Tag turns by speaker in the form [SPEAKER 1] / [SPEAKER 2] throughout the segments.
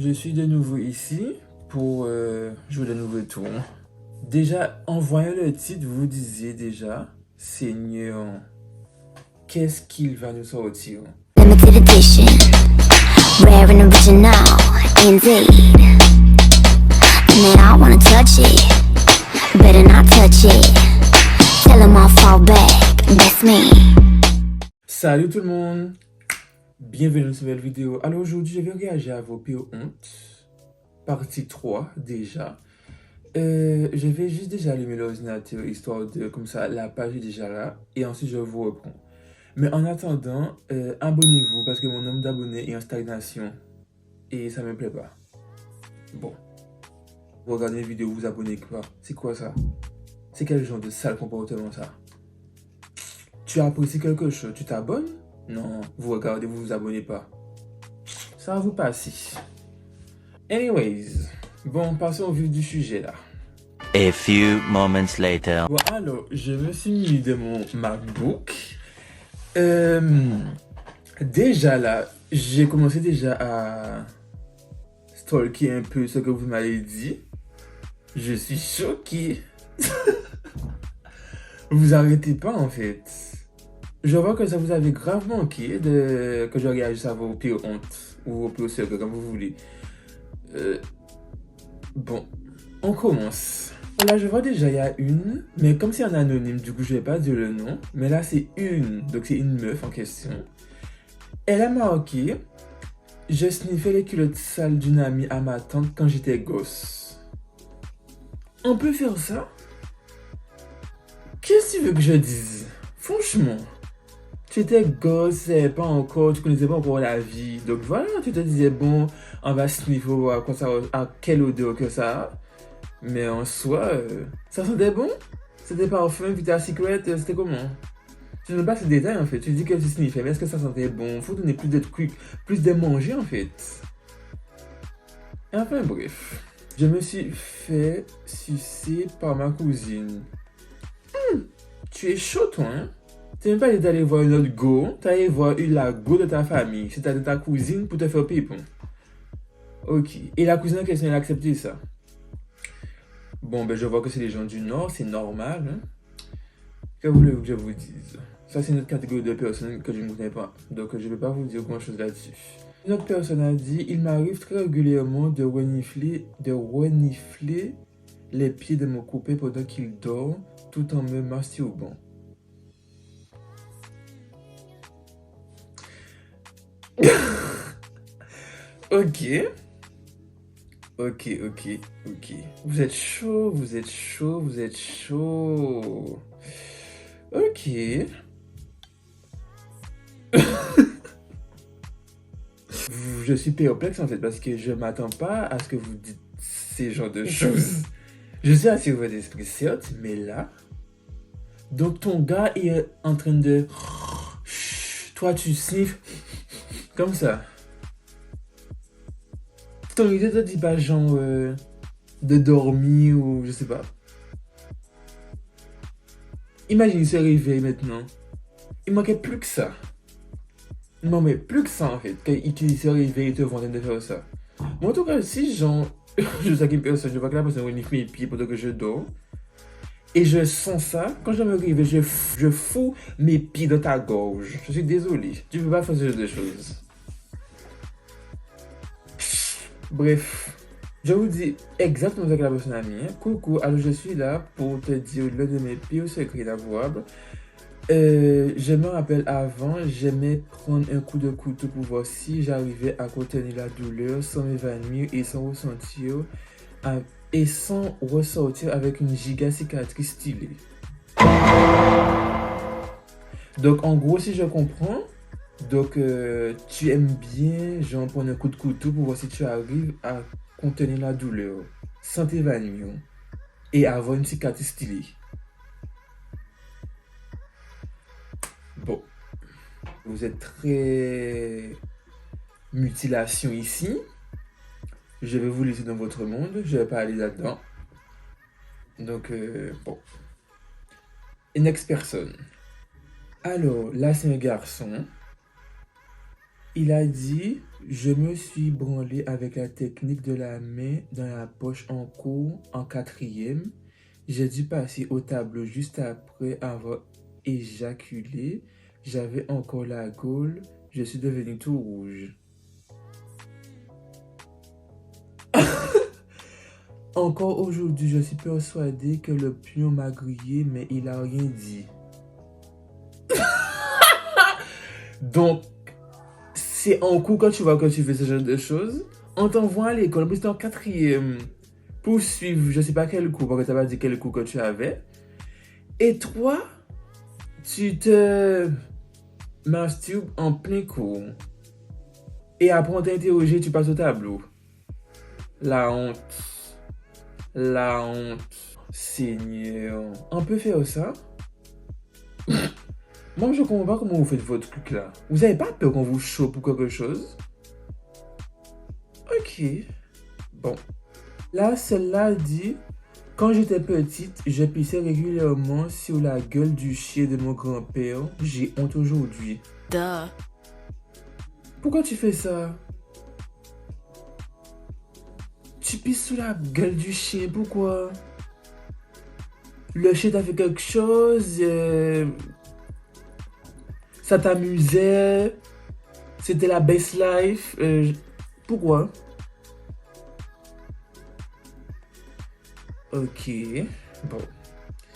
[SPEAKER 1] Je suis de nouveau ici pour jouer de nouveaux tours. Déjà, en voyant le titre, vous disiez déjà, Seigneur, qu'est-ce qu'il va nous sortir?
[SPEAKER 2] Limited edition, rare and original, indeed. Man, I wanna touch it, better not touch it. Tell 'em I'll fall back, that's me.
[SPEAKER 1] Salut tout le monde, bienvenue dans cette nouvelle vidéo. Alors aujourd'hui, je vais réagir à vos pires hontes, partie 3 déjà. Je vais juste déjà allumer l'ordinateur, histoire de, comme ça, la page est déjà là, et ensuite je vous reprends. Mais en attendant, abonnez-vous, parce que mon nombre d'abonnés est en stagnation, et ça me plaît pas. Bon, vous regardez les vidéos, vous abonnez quoi? C'est quoi ça? C'est quel genre de sale comportement ça? Tu apprécies quelque chose, tu t'abonnes? Non, vous regardez, vous vous abonnez pas. Ça va vous passer. Anyways, bon, passons au vif du sujet là.
[SPEAKER 3] A few moments later.
[SPEAKER 1] Bon, alors, je me suis mis de mon MacBook. Déjà là, j'ai commencé déjà à stalker un peu ce que vous m'avez dit. Je suis choqué. Vous arrêtez pas en fait. Je vois que ça vous avait grave manqué que je réagisse à vos pires hontes ou vos pires secrets, comme vous voulez. Bon, on commence. Là, je vois déjà, il y a une, mais comme c'est un anonyme, du coup, je vais pas dire le nom. Mais là, c'est une, donc c'est une meuf en question. Elle a marqué « Je sniffais les culottes sales d'une amie à ma tante quand j'étais gosse. » On peut faire ça? Qu'est-ce que tu veux que je dise? Franchement, tu étais gosse, pas encore, tu connaissais pas encore la vie. Donc voilà, tu te disais, bon, on va sniffer, voir quoi ça, à quelle odeur que ça a. Mais en soi, ça sentait bon? C'était parfum, Victoria's Secret, c'était comment? Tu ne donnes pas ces détails en fait, tu dis que tu sniffais, mais est-ce que ça sentait bon? Faut donner plus de trucs, plus de manger en fait. Enfin bref, je me suis fait sucer par ma cousine. Tu es chaud toi, hein? Tu n'es même pas allé voir une autre go, tu allé voir la go de ta famille, c'est-à-dire ta cousine pour te faire pépon. Ok, et la cousine en question, elle a accepté ça? Bon, ben je vois que c'est les gens du Nord, c'est normal. Hein? Que voulez-vous que je vous dise? Ça, c'est une autre catégorie de personnes que je ne connais pas. Donc, je ne vais pas vous dire grand-chose là-dessus. Une autre personne a dit « Il m'arrive très régulièrement de renifler les pieds de mon copain pendant qu'il dort, tout en me masturbant. » Ok. Ok. Vous êtes chaud, vous êtes chaud, vous êtes chaud. Ok. Je suis perplexe en fait parce que je m'attends pas à ce que vous dites ces genres de choses. Je sais assez votre esprit, certes, mais là. Donc ton gars est en train de. Toi tu sniffes comme ça. Ton idée te dit pas genre de dormir ou je sais pas. Imagine il se réveille maintenant. Il manquait plus que ça. Non mais plus que ça en fait. Qu'il se réveille et te vont de faire ça. Moi en tout cas si genre je sais qu'une personne, je vois que la personne renifle mes pieds pendant que je dors. Et je sens ça, quand je me réveille, je fous mes pieds dans ta gorge. Je suis désolé, tu peux pas faire ce genre de choses. Bref, je vous dis exactement ce que la personne a mis. Coucou, alors je suis là pour te dire l'un de mes pires secrets inavouables. Je me rappelle avant, j'aimais prendre un coup de couteau pour voir si j'arrivais à contenir la douleur sans m'évanouir et sans ressortir avec une giga cicatrice stylée. Donc en gros, si je comprends, donc tu aimes bien genre prendre un coup de couteau pour voir si tu arrives à contenir la douleur sans t'évanouir et avoir une cicatrice stylée. Bon, vous êtes très mutilation ici. Je vais vous laisser dans votre monde, je vais pas aller là-dedans. Donc, bon. Next personne. Alors, là, c'est un garçon. Il a dit, je me suis branlé avec la technique de la main dans la poche en cours en quatrième. J'ai dû passer au tableau juste après avoir éjaculé. J'avais encore la gaule. Je suis devenu tout rouge. Encore aujourd'hui, je suis persuadé que le pion m'a grillé, mais il a rien dit. Donc, c'est en cours quand tu vois que tu fais ce genre de choses. On t'envoie à l'école, mais c'est en quatrième. Pour suivre, je sais pas quel cours, parce que tu n'as pas dit quel cours que tu avais. Et toi, tu te masturbes en plein cours. Et après, on t'a interrogé, tu passes au tableau. La honte. La honte. Seigneur. On peut faire ça? Moi, je comprends pas comment vous faites votre truc là. Vous avez pas peur qu'on vous chope ou quelque chose? Ok. Bon. Là, celle-là dit, quand j'étais petite, je pissais régulièrement sur la gueule du chien de mon grand-père. J'ai honte aujourd'hui.
[SPEAKER 4] Duh.
[SPEAKER 1] Pourquoi tu fais ça? Tu pisses sous la gueule du chien, pourquoi? Le chien t'a fait quelque chose? Ça t'amusait? C'était la best life? Pourquoi? Ok, bon.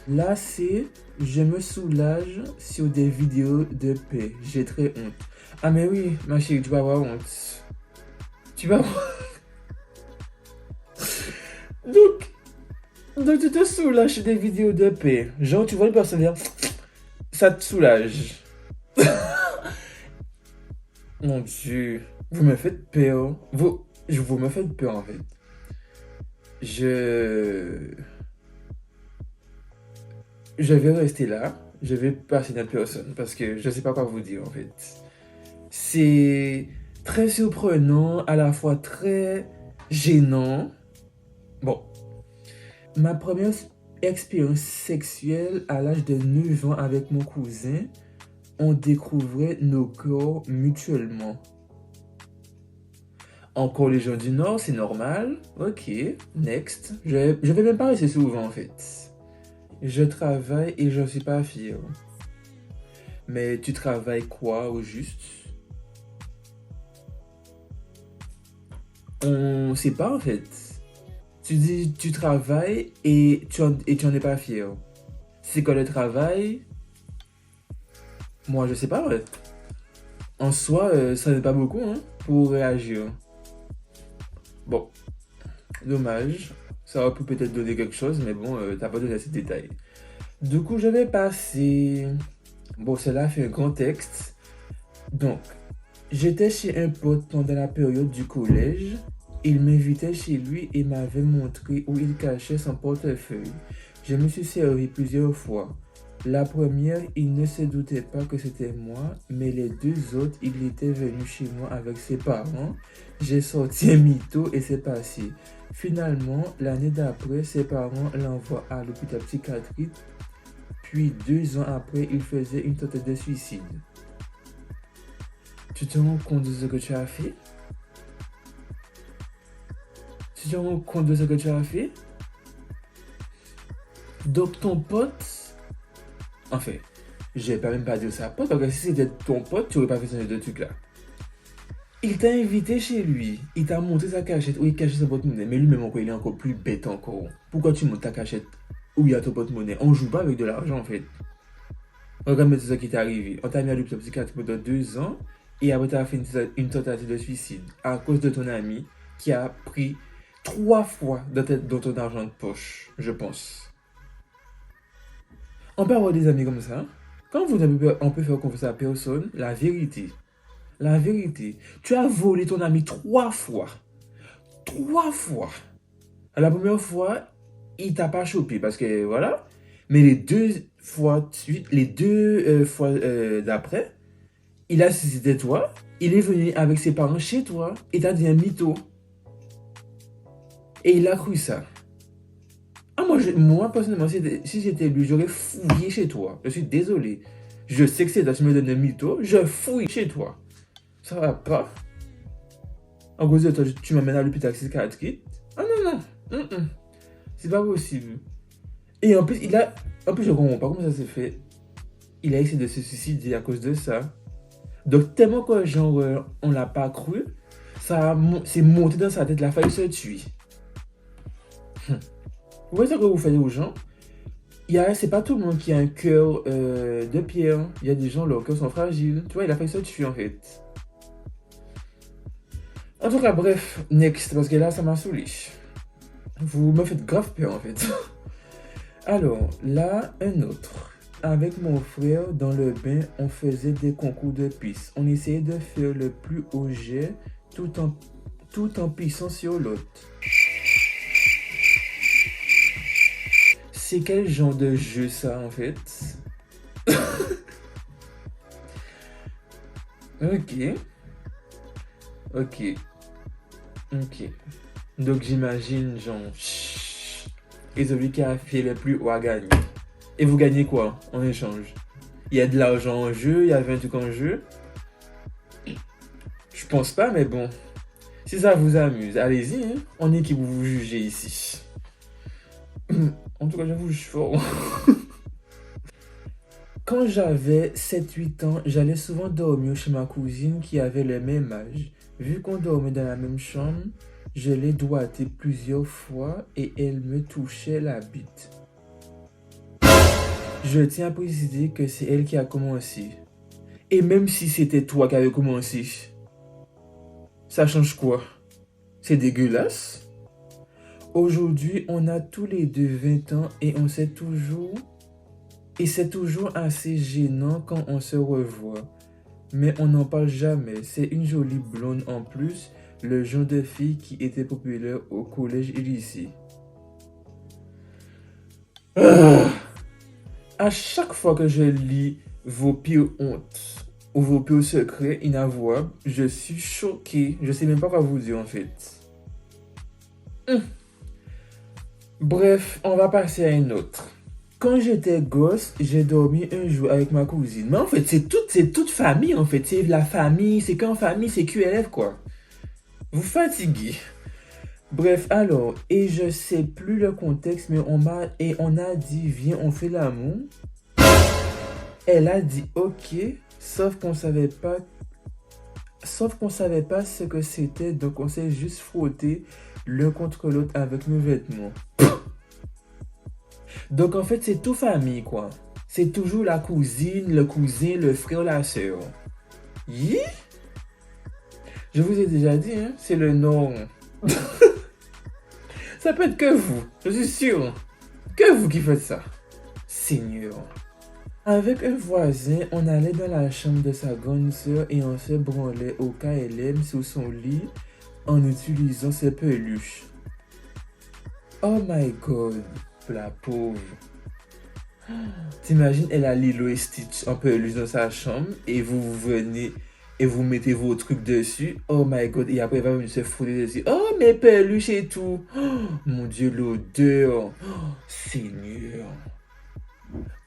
[SPEAKER 1] Là, c'est je me soulage sur des vidéos de paix. J'ai très honte. Ah, mais oui, ma chérie, tu vas avoir honte. Tu vas avoir. Donc, tu te soulages sur des vidéos de paix. Genre, tu vois une personne dire, ça te soulage. Mon Dieu, vous me faites peur. Vous me faites peur en fait. Je vais rester là. Je vais passer à une autre personne parce que je ne sais pas quoi vous dire en fait. C'est très surprenant, à la fois très gênant. Bon, ma première expérience sexuelle à l'âge de 9 ans avec mon cousin, on découvrait nos corps mutuellement. Encore les gens du Nord, c'est normal. Ok, next. Je vais même pas rester souvent en fait. Je travaille et je suis pas fier. Mais tu travailles quoi au juste? On sait pas en fait. Tu dis tu travailles et tu en es pas fier. C'est quoi le travail? Moi je sais pas en fait. En soi, ça n'est pas beaucoup hein, pour réagir. Bon, dommage. Ça aurait pu peut-être donner quelque chose, mais bon, t'as pas donné assez de détails. Du coup, je vais passer. Bon, celle-là fait un grand texte. Donc, j'étais chez un pote pendant la période du collège. Il m'invitait chez lui et m'avait montré où il cachait son portefeuille. Je me suis servi plusieurs fois. La première, il ne se doutait pas que c'était moi, mais les deux autres, il était venu chez moi avec ses parents. J'ai sorti un mytho et c'est passé. Finalement, l'année d'après, ses parents l'envoient à l'hôpital psychiatrique. Puis 2 ans après, il faisait une tentative de suicide. Tu te rends compte de ce que tu as fait? Tu te rends compte de ce que tu as fait? Donc ton pote, en fait, je vais pas même pas dire ça pote, parce que si c'était ton pote, tu aurais pas fait ce genre de truc là. Il t'a invité chez lui, il t'a montré sa cachette où il cachait son porte-monnaie, mais lui-même encore, il est encore plus bête encore. Pourquoi tu montes ta cachette où il y a ton porte-monnaie? On joue pas avec de l'argent en fait. Regarde tout ça qui t'est arrivé. On t'a mis à l'hôpital psychiatrique pendant 2 ans et après t'as fait une tentative de suicide à cause de ton ami qui a pris 3 fois dans ton argent de poche, je pense. On peut avoir des amis comme ça. Quand on peut faire confiance à personne, la vérité. La vérité. Tu as volé ton ami 3 fois. 3 fois. La première fois, il t'a pas chopé parce que voilà. Mais les 2 fois de suite, les 2 fois d'après, il a suicidé toi. Il est venu avec ses parents chez toi et t'a dit un mytho. Et il a cru ça. Ah, moi personnellement, si j'étais lui, j'aurais fouillé chez toi. Je suis désolé. Je sais que c'est toi, tu me donnes un mytho, je fouille chez toi. Ça va pas. En gros, toi, tu m'amènes à l'hôpital psychiatrique. Ah non, non. C'est pas possible. Et en plus, en plus, je comprends pas comment ça s'est fait. Il a essayé de se suicider à cause de ça. Donc, tellement que, genre, on l'a pas cru, c'est monté dans sa tête, il a failli se tuer. Vous voyez ce que vous faites aux gens? C'est pas tout le monde qui a un cœur de pierre. Il y a des gens, leurs cœurs sont fragiles. Tu vois, il a failli se tuer, en fait. En tout cas, bref, next, parce que là, ça m'a saoulé. Vous me faites grave peur, en fait. Alors, là, un autre. Avec mon frère, dans le bain, on faisait des concours de pisse. On essayait de faire le plus haut jet tout en pissant sur l'autre. C'est quel genre de jeu ça, en fait? Ok. Donc j'imagine, genre, et celui qui a fait le plus haut a gagné. Et vous gagnez quoi en échange? Il y a de l'argent en jeu, il y a 20 trucs en jeu. Je pense pas, mais bon. Si ça vous amuse, allez-y, hein. On est qui vous jugez ici. En tout cas, j'avoue, je suis fort. Quand j'avais 7-8 ans, j'allais souvent dormir chez ma cousine qui avait le même âge. Vu qu'on dormait dans la même chambre, je l'ai doigté plusieurs fois et elle me touchait la bite. Je tiens à préciser que c'est elle qui a commencé. Et même si c'était toi qui avais commencé, ça change quoi? C'est dégueulasse. Aujourd'hui, on a tous les deux 20 ans et on sait toujours... Et c'est toujours assez gênant quand on se revoit. Mais on n'en parle jamais. C'est une jolie blonde en plus, le genre de fille qui était populaire au collège et lycée. À chaque fois que je lis vos pires hontes ou vos pires secrets inavouables, je suis choqué. Je sais même pas quoi vous dire en fait. Bref, on va passer à une autre. Quand j'étais gosse, j'ai dormi un jour avec ma cousine. Mais en fait, c'est toute famille en fait. C'est la famille, c'est qu'en famille, c'est QLF quoi. Vous fatiguez. Bref, alors, et je sais plus le contexte, mais on a dit, viens, on fait l'amour. Elle a dit, ok, sauf qu'on savait pas ce que c'était, donc on s'est juste frotté l'un contre l'autre avec nos vêtements. Donc en fait, c'est tout famille, quoi. C'est toujours la cousine, le cousin, le frère, la sœur. Yeah? Je vous ai déjà dit, hein, c'est le nom. Ça peut être que vous, je suis sûr. Que vous qui faites ça. Seigneur. Avec un voisin, on allait dans la chambre de sa grande sœur et on se branlait au KLM sous son lit en utilisant ses peluches. Oh my god, la pauvre. T'imagines, elle a Lilo et Stitch en peluche dans sa chambre et vous venez et vous mettez vos trucs dessus. Oh my god, et après elle va venir se foutre dessus. Oh, mes peluches et tout. Oh, mon Dieu, l'odeur. Oh, Seigneur.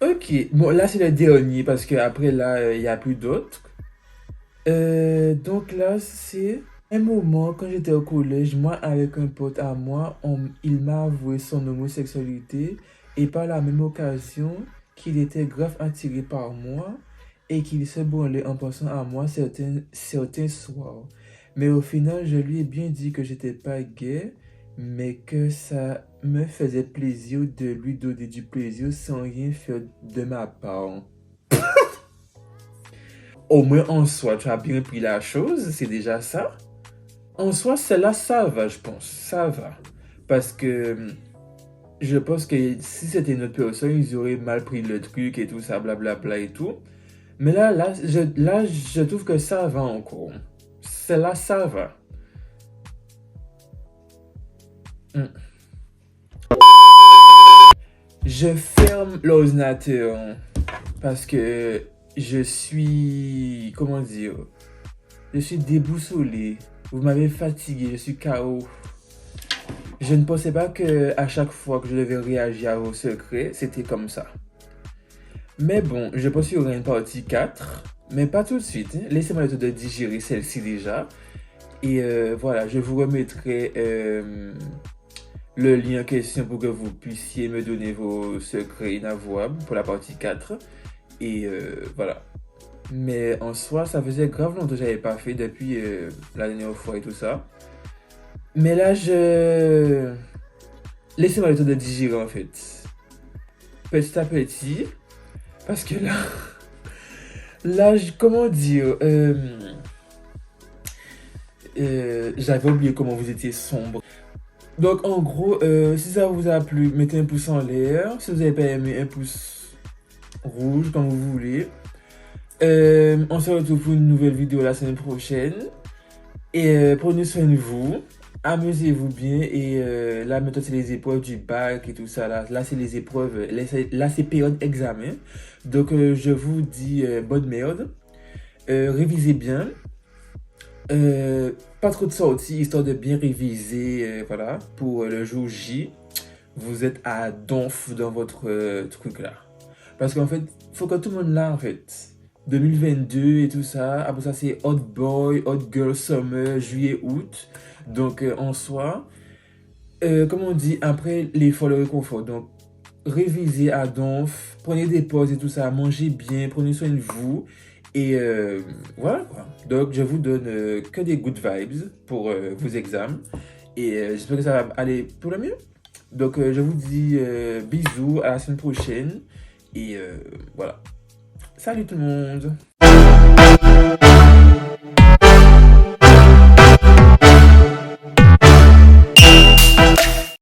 [SPEAKER 1] Ok, bon là c'est le dernier parce que après là il n'y a plus d'autres. Donc là c'est un moment quand j'étais au collège, moi avec un pote à moi, il m'a avoué son homosexualité et par la même occasion qu'il était grave attiré par moi et qu'il se branlait en pensant à moi certains soirs. Mais au final je lui ai bien dit que j'étais pas gay, mais que ça me faisait plaisir de lui donner du plaisir sans rien faire de ma part. Au moins en soi, tu as bien pris la chose, c'est déjà ça. En soi, celle-là, ça va, je pense, ça va. Parce que je pense que si c'était une autre personne, ils auraient mal pris le truc et tout ça, blablabla et tout. Mais là, je trouve que ça va encore. Celle-là, ça va. Je ferme l'ordinateur parce que je suis, comment dire, je suis déboussolé. Vous m'avez fatigué, je suis KO. Je ne pensais pas que à chaque fois que je devais réagir à vos secrets, c'était comme ça. Mais bon, je pense qu'il y aura une partie 4. Mais pas tout de suite, hein. Laissez-moi le temps de digérer celle-ci déjà. Et voilà, je vous remettrai le lien en question pour que vous puissiez me donner vos secrets inavouables pour la partie 4. Et voilà. Mais en soi, ça faisait grave longtemps que j'avais pas fait depuis la dernière fois et tout ça. Mais là, laissez-moi le temps de digérer en fait. Petit à petit. Parce que là... Là, comment dire... j'avais oublié comment vous étiez sombre. Donc en gros, si ça vous a plu, mettez un pouce en l'air. Si vous n'avez pas aimé, un pouce rouge, comme vous voulez. On se retrouve pour une nouvelle vidéo la semaine prochaine. Et prenez soin de vous. Amusez-vous bien. Et là, maintenant, c'est les épreuves du bac et tout ça. Là c'est les épreuves. Là, c'est période examen. Donc, je vous dis bonne merde. Révisez bien. Pas trop de sorties, histoire de bien réviser. Voilà. Pour le jour J, vous êtes à donf dans votre truc là. Parce qu'en fait, il faut que tout le monde là, en fait. 2022 et tout ça. Après ça, c'est Hot Boy, Hot Girl Summer, juillet, août. Donc, en soi, comme on dit, après l'effort, le réconfort. Donc, révisez à donf, prenez des pauses et tout ça, mangez bien, prenez soin de vous. Et voilà quoi. Donc, je vous donne que des good vibes pour vos examens. Et j'espère que ça va aller pour le mieux. Donc, je vous dis bisous, à la semaine prochaine. Et voilà. Salut tout le monde!